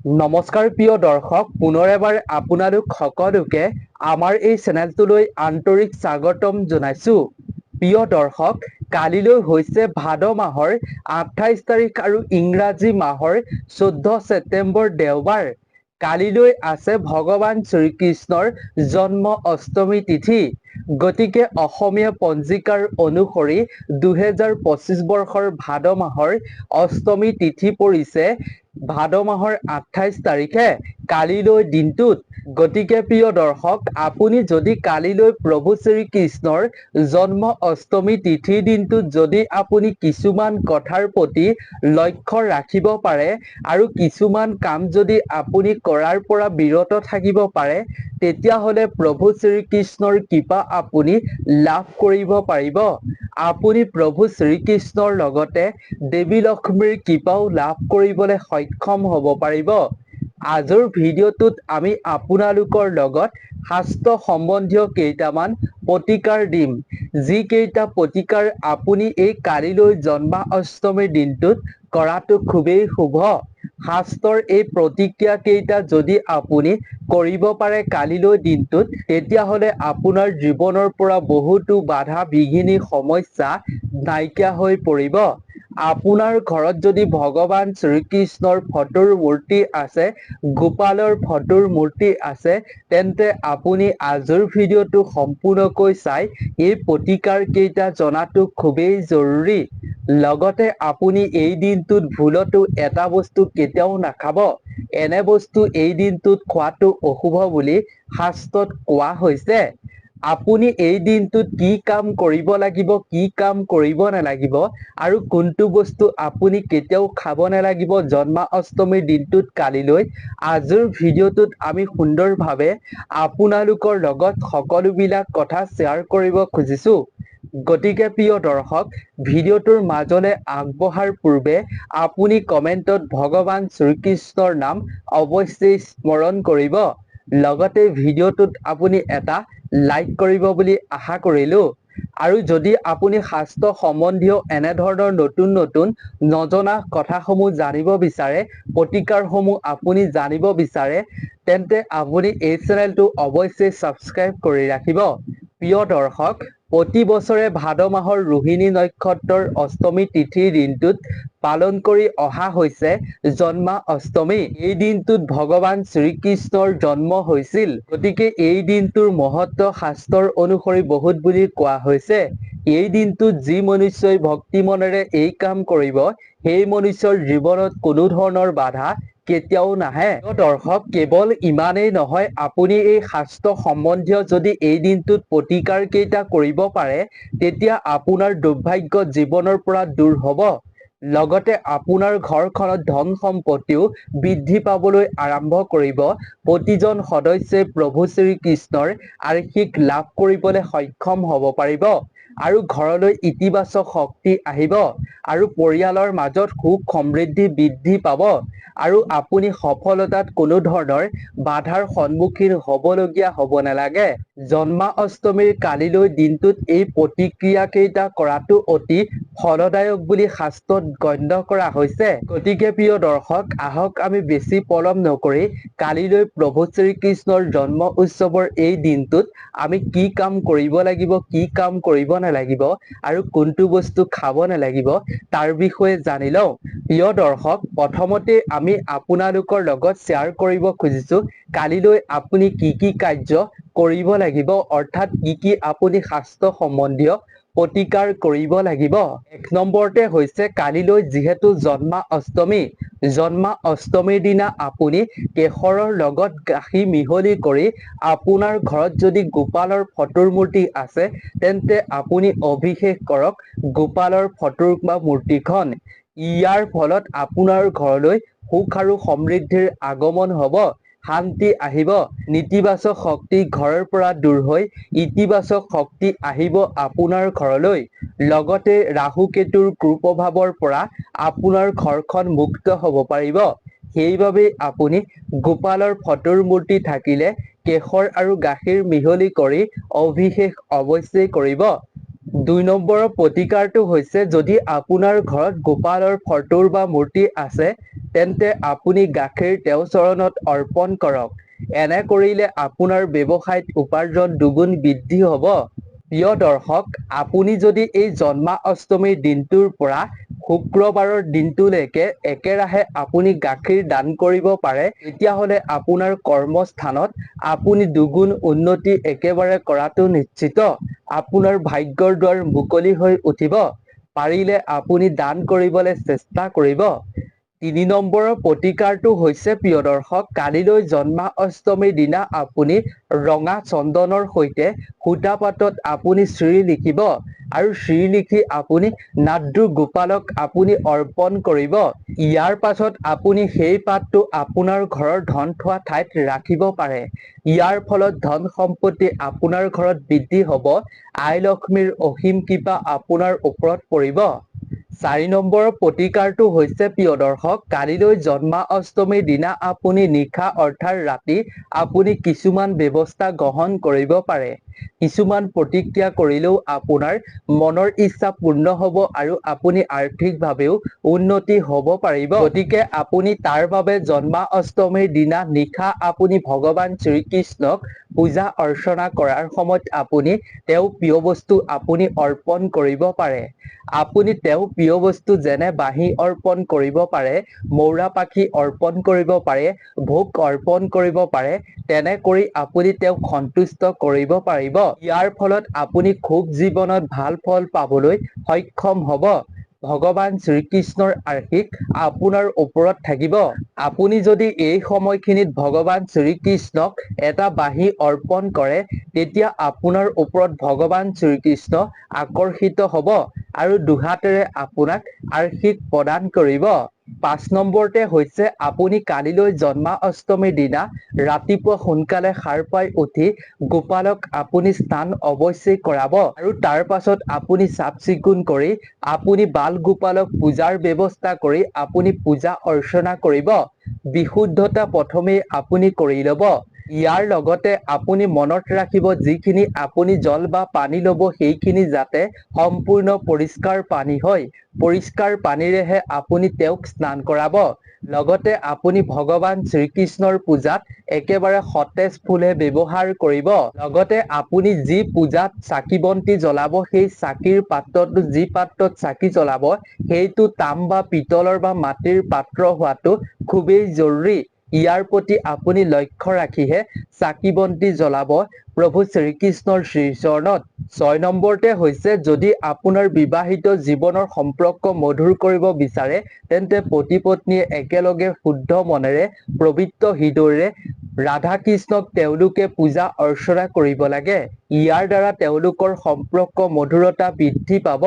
নমস্কাৰ প্ৰিয় দৰ্শক, পুনৰ এবাৰ আপোনালোক সকলোকে আমাৰ এই চেনেলটোলৈ আন্তৰিক স্বাগতম জনাইছো। প্ৰিয় দৰ্শক, কালিলৈ হৈছে ভাদ মাহৰ 28 তাৰিখ আৰু ইংৰাজী মাহৰ 14 ছেপ্টেম্বৰ দেওবাৰ। কালিলৈ আছে ভগৱান শ্ৰীকৃষ্ণৰ জন্ম অষ্টমী তিথি। গতিকে অসমীয়া পঞ্জিকাৰ অনুসৰি 2025 বৰ্ষৰ ভাদ মাহৰ অষ্টমী তিথি পৰিছে ভাদ মাহৰ 28 তাৰিখে, কালিলৈ দিনটোত। গতিকে প্ৰিয় দৰ্শক, আপুনি যদি কালিলৈ প্ৰভু শ্ৰীকৃষ্ণৰ জন্ম অষ্টমী তিথিৰ দিনটোত যদি আপুনি কিছুমান কথাৰ প্ৰতি লক্ষ্য ৰাখিব পাৰে আৰু কিছুমান কাম যদি আপুনি কৰাৰ পৰা বিৰত থাকিব পাৰে, তেতিয়াহ'লে প্ৰভু শ্ৰীকৃষ্ণৰ কৃপা আপুনি লাভ কৰিব পাৰিব। আপুনি প্ৰভু শ্ৰীকৃষ্ণৰ লগতে দেৱী লক্ষ্মীৰ কৃপাও লাভ কৰিবলৈ সক্ষম হ'ব পাৰিব। আজিৰ ভিডিঅ'টোত আমি আপোনালোকৰ লগত শাস্ত্ৰ সম্বন্ধীয় কেইটামান প্ৰতিকাৰ দিম, যি কেইটা প্ৰতিকাৰ আপুনি এই কালিলৈ জন্মাষ্টমীৰ দিনটোত কৰাটো খুবেই শুভ। শাস্ত্ৰৰ এই প্ৰতিক্ৰিয়া কেইটা যদি আপুনি কৰিব পাৰে কালিলৈ দিনটোত, তেতিয়াহ'লে আপোনাৰ জীৱনৰ পৰা বহুতো বাধা বিঘিনি সমস্যা নাইকিয়া হৈ পৰিব। আপোনাৰ ঘৰত যদি ভগৱান শ্ৰীকৃষ্ণৰ ফটোৰ মূৰ্তি আছে, গোপালৰ ফটোৰ মূৰ্তি আছে, তেন্তে আপুনি আজিৰ ভিডিঅ'টো সম্পূৰ্ণকৈ চাই এই প্ৰতিকাৰ কেইটা জনাটো খুবেই জৰুৰী। লগতে আপুনি এই দিনটোত ভুলতো এটা বস্তু কেতিয়াও নাখাব। এনে বস্তু এই দিনটোত খোৱাটো অশুভ বুলি শাস্ত্ৰত কোৱা হৈছে। আপুনি এই দিনটোত কি কাম কৰিব লাগিব, কি কাম কৰিব নালাগিব আৰু কোনটো বস্তু আপুনি কেতিয়াও খাব নালাগিব জন্মাষ্টমীৰ দিনটোত কালিলৈ, আজিৰ ভিডিঅ'টোত আমি সুন্দৰভাৱে আপোনালোকৰ লগত সকলোবিলাক কথা শ্বেয়াৰ কৰিব খুজিছো। গতিকে প্ৰিয় দৰ্শক, ভিডিঅ'টোৰ মাজলৈ আগবঢ়াৰ পূৰ্বে আপুনি কমেণ্টত ভগৱান শ্ৰীকৃষ্ণৰ নাম অৱশ্যেই স্মৰণ কৰিব। লগতে ভিডিঅ'টোত আপুনি এটা লাইক কৰিব বুলি আশা কৰিলো। আৰু যদি আপুনি শাস্ত্ৰ সম্বন্ধীয় এনেধৰণৰ নতুন নতুন নজনা কথাসমূহ জানিব বিচাৰে, প্ৰতিকাৰসমূহ আপুনি জানিব বিচাৰে, তেন্তে আপুনি এই চেনেলটো অৱশ্যেই ছাবস্ক্ৰাইব কৰি ৰাখিব। প্ৰিয় দৰ্শক, প্ৰতি বছৰে ভাদ মাহৰ ৰোহিণী নক্ষত্ৰৰ অষ্টমী তিথিৰ দিনটোত পালন কৰি অহা হৈছে জন্মাষ্টমী। এই দিনটোত ভগৱান শ্ৰীকৃষ্ণৰ জন্ম হৈছিল। গতিকে এই দিনটোৰ মহত্ব শাস্ত্ৰৰ অনুসৰি বহুত বুলি কোৱা হৈছে। এই দিনটোত যি মনুষ্যই ভক্তি মনেৰে এই কাম কৰিব, সেই মনুষ্যৰ জীৱনত কোনো ধৰণৰ বাধা কেতিয়াও নাহে। দৰ্শক, কেৱল ইমানেই নহয়, আপুনি এই শাস্ত্ৰ সম্বন্ধীয় যদি এই দিনটোত প্ৰতিকাৰ কেইটা কৰিব পাৰে, তেতিয়া আপোনাৰ দুৰ্ভাগ্য জীৱনৰ পৰা দূৰ হ'ব। লগতে আপোনাৰ ঘৰখনত ধন সম্পত্তিও বৃদ্ধি পাবলৈ আৰম্ভ কৰিব। প্ৰতিজন সদস্যই প্ৰভু শ্ৰীকৃষ্ণৰ আশীষ লাভ কৰিবলৈ সক্ষম হ'ব পাৰিব আৰু ঘৰলৈ ইতিবাচক শক্তি আহিব আৰু পৰিয়ালৰ মাজত সুখ সমৃদ্ধি বৃদ্ধি পাব আৰু আপুনি সফলতাত কোনো ধৰণৰ বাধাৰ সন্মুখীন হ'বলগীয়া হ'ব নালাগে। জন্মাষ্টমীৰ কালিলৈ দিনটোত এই প্ৰতিক্ৰিয়া কেইটা কৰাটো অতি ফলদায়ক বুলি শাস্ত্ৰত গণ্য কৰা হৈছে। গতিকে প্ৰিয় দৰ্শক, আহক আমি বেছি পলম নকৰি কালিলৈ প্ৰভু শ্ৰীকৃষ্ণৰ জন্ম উৎসৱৰ এই দিনটোত আমি কি কাম কৰিব লাগিব, কি কাম কৰিব নালাগিব আৰু কোনটো বস্তু খাব নালাগিব তাৰ বিষয়ে জানি লওঁ। প্ৰিয় দৰ্শক, প্ৰথমতে আমি আপোনালোকৰ লগত শ্বেয়াৰ কৰিব খুজিছো কালিলৈ আপুনি কি কি কাৰ্য কৰিব লাগিব, অৰ্থাৎ কি কি আপুনি শাস্ত্ৰ সম্বন্ধীয় প্ৰতিকাৰ কৰিব লাগিব। এক নম্বৰতে হৈছে কালিলৈ যিহেতু জন্মাষ্টমীৰ দিনা আপুনি কেশৰৰ লগত গাখীৰ মিহলি কৰি আপোনাৰ ঘৰত যদি গোপালৰ ফটোৰ মূৰ্তি আছে, তেন্তে আপুনি অভিষেক কৰক গোপালৰ ফটোৰ বা মূৰ্তিখন। ইয়াৰ ফলত আপোনাৰ ঘৰলৈ সুখ আৰু সমৃদ্ধিৰ আগমন হ'ব, শান্তি আহিব, নেতিবাচক শক্তি ঘৰৰ পৰা দূৰ হৈ ইতিবাচক শক্তি আহিব আপোনাৰ ঘৰলৈ। লগতে ৰাহু কেতুৰ কুপ্ৰভাৱৰ পৰা আপোনাৰ ঘৰখন মুক্ত হ'ব পাৰিব। সেইবাবে আপুনি গোপালৰ ফটোৰ মূৰ্তি থাকিলে কেশৰ আৰু গাখীৰ মিহলি কৰি অভিষেক অৱশ্যেই কৰিব। ২ নম্বৰৰ প্ৰতিকাৰটো হৈছে, যদি আপোনাৰ ঘৰত গোপালৰ ফটোৰ বা মূৰ্তি আছে, তেন্তে আপুনি গাখীৰ তেওঁৰ চৰণত অৰ্পণ কৰক। এনে কৰিলে আপোনাৰ ব্যৱসায়ত উপাৰ্জন দুগুণ বৃদ্ধি হ'ব। প্ৰিয় দৰ্শক, আপুনি যদি এই জন্মাষ্টমীৰ দিনটোৰ পৰা শুক্ৰবাৰৰ দিনটোলৈকে একেৰাহে আপুনি গাখীৰ দান কৰিব পাৰে, তেতিয়াহ'লে আপোনাৰ কৰ্মস্থানত আপুনি দুগুণ উন্নতি একেবাৰে কৰাটো নিশ্চিত। আপোনাৰ ভাগ্যৰ দুৱাৰ মুকলি হৈ উঠিব। পাৰিলে আপুনি দান কৰিবলৈ চেষ্টা কৰিব। 3 নম্বৰৰ প্ৰতিকাৰটো হৈছে প্ৰিয় দৰ্শক, কালিলৈ জন্মাষ্টমীৰ দিনা আপুনি ৰঙা চন্দনৰ সৈতে সূতা পাতত আপুনি শ্ৰী লিখিব আৰু শ্ৰী লিখি আপুনি নাদ্ৰু গোপালক আপুনি অৰ্পণ কৰিব। ইয়াৰ পাছত আপুনি সেই পাতটো আপোনাৰ ঘৰৰ ধন থোৱা ঠাইত ৰাখিব পাৰে। ইয়াৰ ফলত ধন সম্পত্তি আপোনাৰ ঘৰত বৃদ্ধি হ'ব। আই লক্ষ্মীৰ অসীম কৃপা আপোনাৰ ওপৰত পৰিব। 4 নম্বৰৰ প্ৰতিকাৰটো হৈছে প্ৰিয় দৰ্শক, কালিলৈ জন্মাষ্টমীৰ দিনা আপুনি নিশা অৰ্থাৎ ৰাতি আপুনি কিছুমান ব্যৱস্থা গ্ৰহণ কৰিব পাৰে। কিছুমান প্ৰতিক্ৰিয়া কৰিলেও আপোনাৰ মনৰ ইচ্ছা পূৰ্ণ হ'ব আৰু আপুনি আৰ্থিকভাৱেও উন্নতি হ'ব পাৰিব। গতিকে আপুনি তাৰ বাবে জন্মাষ্টমীৰ দিনা নিশা আপুনি ভগৱান শ্ৰীকৃষ্ণক পূজা অৰ্চনা কৰাৰ সময়ত আপুনি তেওঁৰ প্ৰিয় বস্তু আপুনি অৰ্পণ কৰিব পাৰে। আপুনি তেওঁৰ প্ৰিয় বস্তু যেনে বাঁহী অৰ্পণ কৰিব পাৰে, মৌৰা পাখি অৰ্পণ কৰিব পাৰে, ভোগ অৰ্পণ কৰিব পাৰে। তেনে কৰি আপুনি তেওঁক সন্তুষ্ট কৰিব পাৰিব। ইয়াৰ ফলত আপুনি খুব জীৱনত ভাল ফল পাবলৈ সক্ষম হ'ব। ভগৱান শ্ৰীকৃষ্ণৰ আশীষ আপোনাৰ ওপৰত থাকিব। আপুনি যদি এই সময়খিনিত ভগৱান শ্ৰীকৃষ্ণক এটা বাঁহী অৰ্পণ কৰে, তেতিয়া আপোনাৰ ওপৰত ভগৱান শ্ৰীকৃষ্ণ আকৰ্ষিত হ'ব আৰু দুহাতেৰে আপোনাক আশীষ প্ৰদান কৰিব। 5 নম্বৰতে হৈছে আপুনি কালিলৈ জন্মাষ্টমীৰ দিনা ৰাতিপুৱা সোনকালে সাৰ পাই উঠি গোপালক আপুনি স্নান অৱশ্যেই কৰাব আৰু তাৰ পাছত আপুনি চাফ চিকুণ কৰি আপুনি বাল গোপালক পূজাৰ ব্যৱস্থা কৰি আপুনি পূজা অৰ্চনা কৰিব। বিশুদ্ধতা প্ৰথমেই আপুনি কৰি ল'ব। ইয়াৰ লগতে আপুনি মনত ৰাখিব, যিখিনি আপুনি জল বা পানী ল'ব সেইখিনি যাতে সম্পূৰ্ণ পৰিষ্কাৰ পানী হয়। পৰিষ্কাৰ পানীৰেহে আপুনি তেওঁক স্নান কৰাব। লগতে আপুনি ভগৱান শ্ৰীকৃষ্ণৰ পূজাত একেবাৰে সতেজ ফুলহে ব্যৱহাৰ কৰিব। লগতে আপুনি যি পূজাত চাকি বন্তি জ্বলাব, সেই চাকিৰ পাত্ৰটো যি পাত্ৰত চাকি জ্বলাব সেইটো তাম বা পিতলৰ বা মাটিৰ পাত্ৰ হোৱাটো খুবেই জৰুৰী। ইয়াৰ প্ৰতি আপুনি লক্ষ্য ৰাখিহে চাকি বন্তি জ্বলাব প্ৰভু শ্ৰীকৃষ্ণৰ শ্ৰীচৰণত। 6 নম্বৰতে হৈছে, যদি আপোনাৰ বিবাহিত জীৱনৰ সম্পৰ্ক মধুৰ কৰিব বিচাৰে, তেন্তে পতি পত্নীয়ে একেলগে শুদ্ধ মনেৰে পবিত্ৰ হৃদয়েৰে ৰাধা কৃষ্ণক তেওঁলোকে পূজা অৰ্চনা কৰিব লাগে। ইয়াৰ দ্বাৰা তেওঁলোকৰ সম্পৰ্ক মধুৰতা বৃদ্ধি পাব।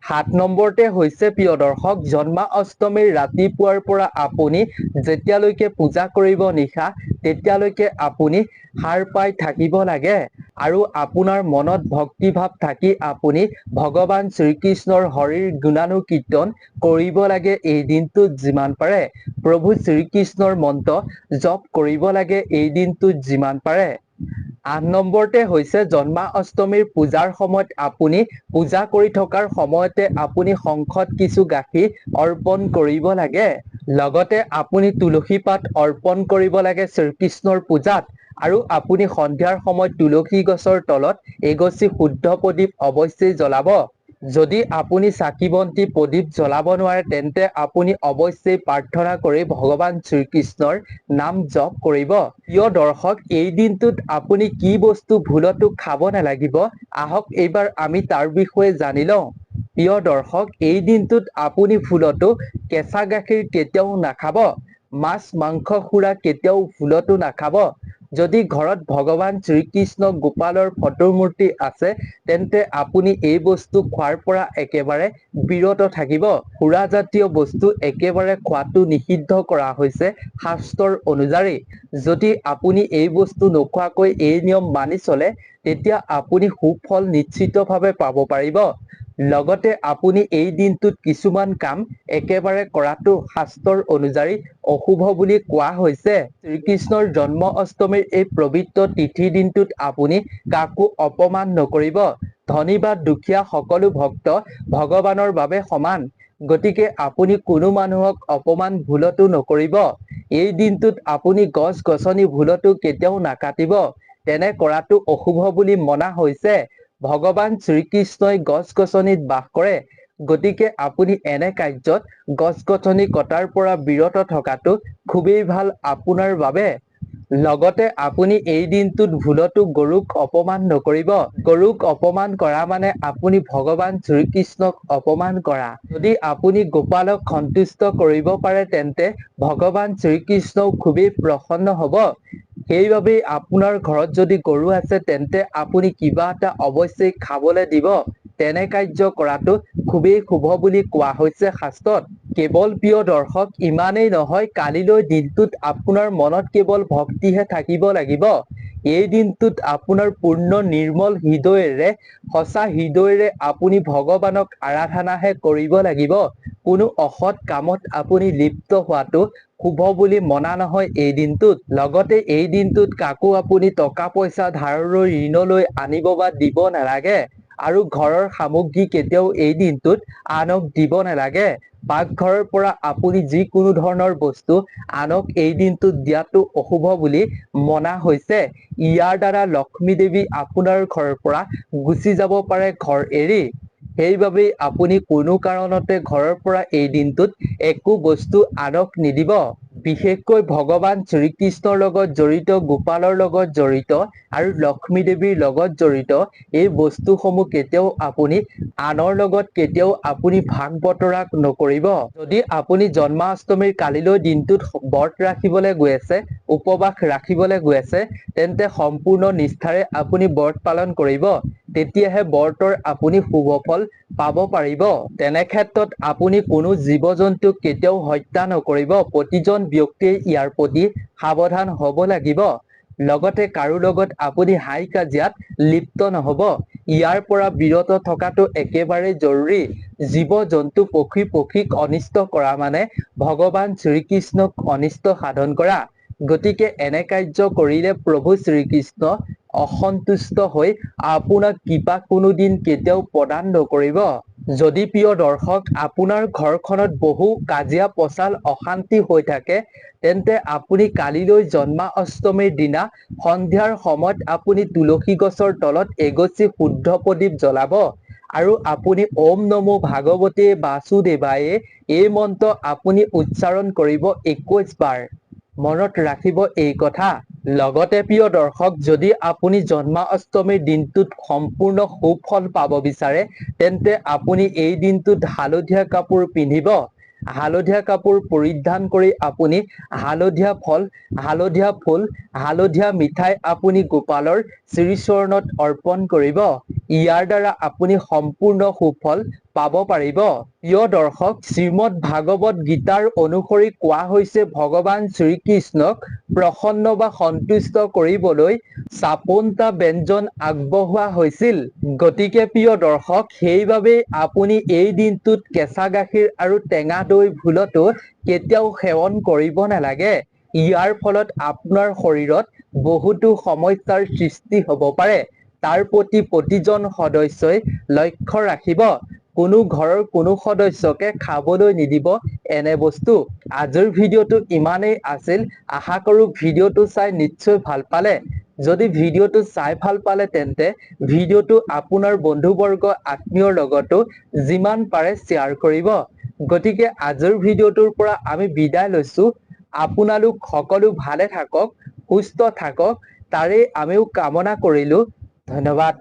7 নম্বৰতে হৈছে প্ৰিয় দৰ্শক, জন্মাষ্টমীৰ ৰাতিপুৱাৰ পৰা আপুনি যেতিয়ালৈকে পূজা কৰিব নিশা, তেতিয়ালৈকে আপুনি সাৰ পাই থাকিব লাগে আৰু আপোনাৰ মনত ভক্তিভাৱ থাকি আপুনি ভগৱান শ্ৰীকৃষ্ণৰ হৰিৰ গুণানুকীৰ্তন কৰিব লাগে। এই দিনটোত যিমান পাৰে প্ৰভু শ্ৰীকৃষ্ণৰ মন্ত্ৰ জপ কৰিব লাগে এই দিনটোত যিমান পাৰে। 8 নম্বৰতে হৈছে, জন্মাষ্টমীৰ পূজাৰ সময়ত আপুনি পূজা কৰি থকাৰ সময়তে আপুনি শংখত কিছু গাখীৰ অৰ্পণ কৰিব লাগে। লগতে আপুনি তুলসী পাত অৰ্পণ কৰিব লাগে শ্ৰীকৃষ্ণৰ পূজাত আৰু আপুনি সন্ধিয়াৰ সময়ত তুলসী গছৰ তলত এগছি শুদ্ধ প্ৰদীপ অৱশ্যেই জ্বলাব। যদি আপুনি চাকি বন্তি প্ৰদীপ জ্বলাব নোৱাৰে, তেন্তে আপুনি অৱশ্যেই প্ৰাৰ্থনা কৰি ভগৱান শ্ৰীকৃষ্ণৰ নাম জপ কৰিব। প্ৰিয় দৰ্শক, এই দিনটোত আপুনি কি বস্তু ভুলতো খাব নালাগিব, আহক এইবাৰ আমি তাৰ বিষয়ে জানি লওঁ। প্ৰিয় দৰ্শক, এই দিনটোত আপুনি ভুলতো কেঁচা গাখীৰ কেতিয়াও নাখাব। মাছ মাংস খুৰা কেতিয়াও ভুলতো নাখাব। যদি ঘৰত ভগৱান শ্ৰীকৃষ্ণ গোপালৰ ফটো মূৰ্তি আছে, তেন্তে আপুনি এই বস্তু খোৱাৰ পৰা একেবাৰে বিৰত থাকিব। সুৰাজাতীয় বস্তু একেবাৰে খোৱাটো নিষিদ্ধ কৰা হৈছে শাস্ত্ৰৰ অনুযায়ী। যদি আপুনি এই বস্তু নোখোৱাকৈ এই নিয়ম মানি চলে, তেতিয়া আপুনি সুফল নিশ্চিতভাৱে পাব পাৰিব। লগতে আপুনি এই দিনটোত কিছুমান কাম একেবাৰে কৰাটো শাস্ত্ৰৰ অনুযায়ী অশুভ বুলি কোৱা হৈছে। শ্ৰীকৃষ্ণৰ জন্মাষ্টমীৰ এই পবিত্ৰ তিথিৰ দিনটোত আপুনি কাকো অপমান নকৰিব। ধনী বা দুখীয়া সকলো ভক্ত ভগৱানৰ বাবে সমান। গতিকে আপুনি কোনো মানুহক অপমান ভুলতো নকৰিব। এই দিনটোত আপুনি গছ-গছনি ভুলতো কেতিয়াও নাকাটিব। তেনে কৰাটো অশুভ বুলি মনা হৈছে। ভগৱান শ্ৰীকৃষ্ণই গছ-গছনিত বাস কৰে। গতিকে আপুনি এনে কাৰ্যত গছ-গছনি কটাৰ পৰা বিৰত থকাটো খুবেই ভাল আপোনাৰ বাবে। লগতে আপুনি এই দিনটোত ভুলতো গৰুক অপমান নকৰিব। গৰুক অপমান কৰা মানে আপুনি ভগৱান শ্ৰীকৃষ্ণক অপমান কৰা। যদি আপুনি গোপালক সন্তুষ্ট কৰিব পাৰে তেন্তে ভগৱান শ্ৰীকৃষ্ণও খুবেই প্ৰসন্ন হ'ব। সেইবাবেই আপোনাৰ ঘৰত যদি গৰু আছে তেন্তে আপুনি কিবা এটা অৱশ্যেই খাবলৈ দিব। তেনে কাৰ্য কৰাটো খুবেই শুভ বুলি কোৱা হৈছে শাস্ত্ৰত। কেৱল প্ৰিয় দৰ্শক ইমানেই নহয়, কালিলৈ দিনটোত আপোনাৰ মনত কেৱল ভক্তিহে থাকিব লাগিব। এই দিনটোত আপোনাৰ পূৰ্ণ নিৰ্মল হৃদয়েৰে, সঁচা হৃদয়েৰে আপুনি ভগৱানক আৰাধনাহে কৰিব লাগিব। কোনো অসৎ কামত আপুনি লিপ্ত হোৱাটো শুভ বুলি মনা নহয় এই দিনটোত। লগতে এই দিনটোত কাকো আপুনি টকা পইচা ধাৰলৈ ঋণলৈ আনিব বা দিব নালাগে। আৰু ঘৰৰ সামগ্ৰী কেতিয়াও এই দিনটোত আনক দিব নালাগে। পাকঘৰৰ পৰা আপুনি যিকোনো ধৰণৰ বস্তু আনক এই দিনটোত দিয়াটো অশুভ বুলি মনা হৈছে। ইয়াৰ দ্বাৰা লক্ষ্মী দেৱী আপোনাৰ ঘৰৰ পৰা গুচি যাব পাৰে ঘৰ এৰি। সেইবাবেই আপুনি কোনো কাৰণতে ঘৰৰ পৰা এই দিনটোত একো বস্তু আনক নিদিব। বিশেষকৈ ভগৱান শ্ৰীকৃষ্ণৰ লগত জড়িত, গোপালৰ লগত জড়িত আৰু লক্ষ্মী দেৱীৰ লগত জড়িত এই বস্তুসমূহ কেতিয়াও আপুনি আনৰ লগত কেতিয়াও আপুনি ভাগ বতৰা নকৰিব। যদি আপুনি জন্মাষ্টমীৰ কালিলৈ দিনটোত ব্ৰত ৰাখিবলৈ গৈ আছে, উপবাস ৰাখিবলৈ গৈ আছে, তেন্তে সম্পূৰ্ণ নিষ্ঠাৰে আপুনি ব্ৰত পালন কৰিব। তেতিয়াহে ব্ৰতৰ আপুনি শুভ ফল পাব পাৰিব। তেনে ক্ষেত্ৰত আপুনি কোনো জীৱ-জন্তুক কেতিয়াও হত্যা নকৰিব। প্ৰতিজন ব্যক্তিয়ে ইয়াৰ প্ৰতি সাৱধান হ'ব লাগিব। লগতে কাৰো লগত আপুনি হাই কাজিয়াত লিপ্ত নহ'ব। ইয়াৰ পৰা বিৰত থকাটো একেবাৰে জৰুৰী। জীৱ-জন্তু পশীক অনিষ্ট কৰা মানে ভগৱান শ্ৰীকৃষ্ণক অনিষ্ট সাধন কৰা। গতিকে এনে কাৰ্য কৰিলে প্ৰভু শ্ৰীকৃষ্ণ অসন্তুষ্ট হৈ আপোনাক কৃপা কোনোদিন কেতিয়াও প্ৰদান নকৰিব। যদি প্ৰিয় দৰ্শক আপোনাৰ ঘৰখনত বহু কাজিয়া পচাল অশান্তি হৈ থাকে, তেন্তে আপুনি কালিলৈ জন্মাষ্টমীৰ দিনা সন্ধিয়াৰ সময়ত আপুনি তুলসী গছৰ তলত এগছি শুদ্ধ প্ৰদীপ জ্বলাব। আৰু আপুনি ওম নমো ভাগৱতে বাসুদেৱায়ে এই মন্ত্ৰ আপুনি উচ্চাৰণ কৰিব 21 বাৰ। মনত ৰাখিব এই কথা। লগতে প্ৰিয় দৰ্শক, যদি আপুনি জন্মাষ্টমীৰ দিনটোত সম্পূৰ্ণ সুফল পাব বিচাৰে, তেন্তে আপুনি এই দিনটোত হালধীয়া কাপোৰ পিন্ধিব। হালধীয়া কাপোৰ পৰিধান কৰি আপুনি হালধীয়া ফল, হালধীয়া ফুল, হালধীয়া মিঠাই আপুনি গোপালৰ শ্ৰীচৰণত অৰ্পণ কৰিব। ইয়াৰ দ্বাৰা আপুনি সম্পূৰ্ণ সুফল পাব পাৰিব। প্ৰিয় দৰ্শক, শ্ৰীমদ ভাগৱত গীতাৰ অনুসৰি কোৱা হৈছে ভগৱান শ্ৰীকৃষ্ণক প্ৰসন্ন বা সন্তুষ্ট কৰিবলৈ 56টা ব্যঞ্জন আগবঢ়োৱা হৈছিল। গতিকে প্ৰিয় দৰ্শক, সেইবাবেই আপুনি এই দিনটোত কেঁচা গাখীৰ আৰু টেঙা দৈ ভুলতো কেতিয়াও সেৱন কৰিব নালাগে। ইয়াৰ ফলত আপোনাৰ শৰীৰত বহুতো সমস্যাৰ সৃষ্টি হ'ব পাৰে। তাৰ প্ৰতি প্ৰতিজন সদস্যই লক্ষ্য ৰাখিব। কোনো ঘৰৰ কোনো সদস্যকে খাবলৈ নিদিব এনে বস্তু। আজিৰ ভিডিঅ'টো ইমানেই আছিল। আশা কৰোঁ ভিডিঅ'টো চাই নিশ্চয় ভাল পালে। যদি ভিডিঅ'টো চাই ভাল পালে তেন্তে ভিডিঅ'টো আপোনাৰ বন্ধুবৰ্গ আত্মীয়ৰ লগতো যিমান পাৰে শ্বেয়াৰ কৰিব। গতিকে আজিৰ ভিডিঅ'টোৰ পৰা আমি বিদায় লৈছোঁ। আপোনালোক সকলো ভালে থাকক, সুস্থ থাকক, তাৰেই আমিও কামনা কৰিলোঁ। ধন্যবাদ।